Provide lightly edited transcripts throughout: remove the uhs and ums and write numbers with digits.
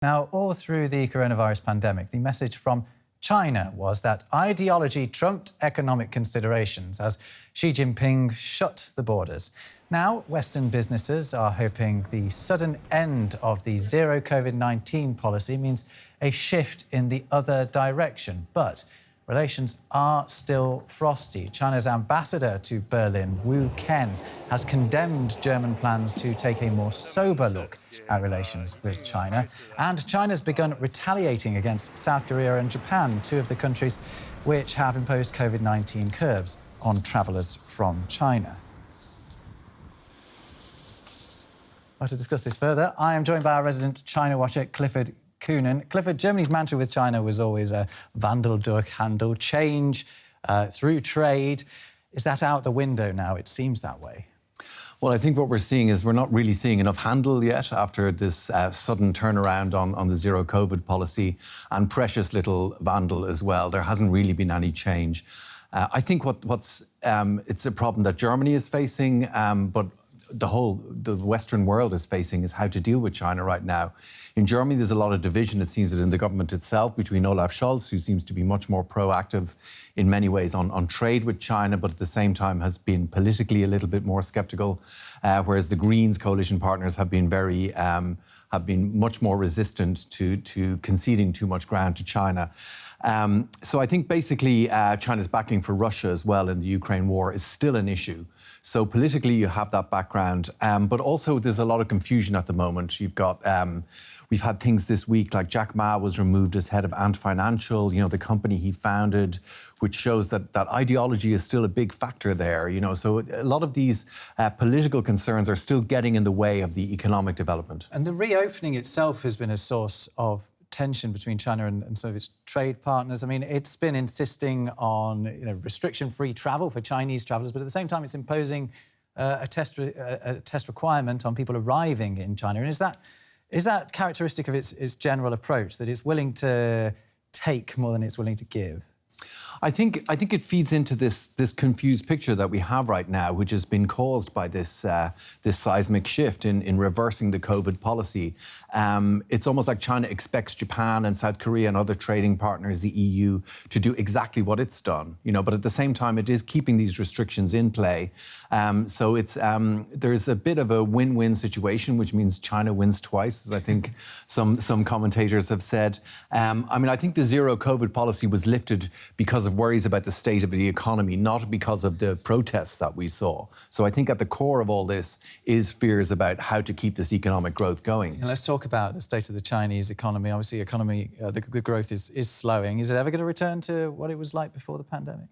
Now, all through the coronavirus pandemic, the message from China was that ideology trumped economic considerations as Xi Jinping shut the borders. Now, Western businesses are hoping the sudden end of the zero COVID-19 policy means a shift in the other direction. But relations are still frosty. China's ambassador to Berlin, Wu Ken, has condemned German plans to take a more sober look at relations with China. And China's begun retaliating against South Korea and Japan, two of the countries which have imposed COVID-19 curbs on travellers from China. Well, to discuss this further, I am joined by our resident China watcher, Clifford Coonan. Clifford, Germany's mantra with China was always Wandel durch Handel, change through trade. Is that out the window now? It seems that way. Well, I think what we're seeing is we're not really seeing enough handle yet after this sudden turnaround on the zero COVID policy and precious little Wandel as well. There hasn't really been any change. I think it's a problem that Germany is facing, but the Western world is facing is how to deal with China right now. In Germany, there's a lot of division, it seems, in the government itself between Olaf Scholz, who seems to be much more proactive in many ways on trade with China, but at the same time has been politically a little bit more sceptical, whereas the Greens coalition partners have been much more resistant to conceding too much ground to China. So I think basically China's backing for Russia as well in the Ukraine war is still an issue. So politically you have that background, but also there's a lot of confusion at the moment. You've got, we've had things this week like Jack Ma was removed as head of Ant Financial, the company he founded, which shows that ideology is still a big factor there. So a lot of these political concerns are still getting in the way of the economic development. And the reopening itself has been a source of tension between China and some of its trade partners. I mean, it's been insisting on restriction-free travel for Chinese travellers, but at the same time, it's imposing a test requirement on people arriving in China. And is that characteristic of its general approach, that it's willing to take more than it's willing to give? I think it feeds into this confused picture that we have right now, which has been caused by this seismic shift in reversing the COVID policy. It's almost like China expects Japan and South Korea and other trading partners, the EU, to do exactly what it's done. But at the same time, it is keeping these restrictions in play. So there's a bit of a win-win situation, which means China wins twice, as I think some commentators have said. I think the zero COVID policy was lifted because of worries about the state of the economy, not because of the protests that we saw. So I think at the core of all this is fears about how to keep this economic growth going. And let's talk about the state of the Chinese economy. Obviously, the growth is slowing. Is it ever going to return to what it was like before the pandemic?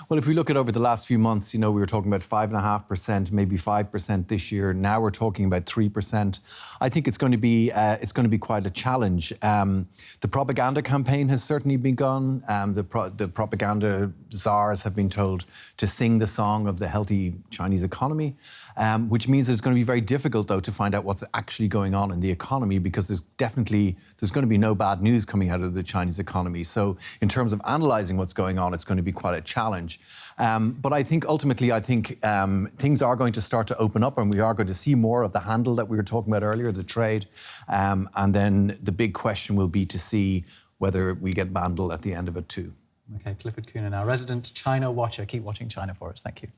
Well, if we look at over the last few months, we were talking about 5.5%, maybe 5% this year. Now we're talking about 3%. I think it's going to be quite a challenge. The propaganda campaign has certainly begun. The propaganda czars have been told to sing the song of the healthy Chinese economy, which means it's going to be very difficult, though, to find out what's actually going on in the economy, because there's going to be no bad news coming out of the Chinese economy. So in terms of analysing what's going on, it's going to be quite a challenge. But I think ultimately, things are going to start to open up and we are going to see more of the handle that we were talking about earlier, the trade. And then the big question will be to see whether we get Wandel at the end of it too. OK, Clifford Coonan, our resident China watcher. Keep watching China for us. Thank you.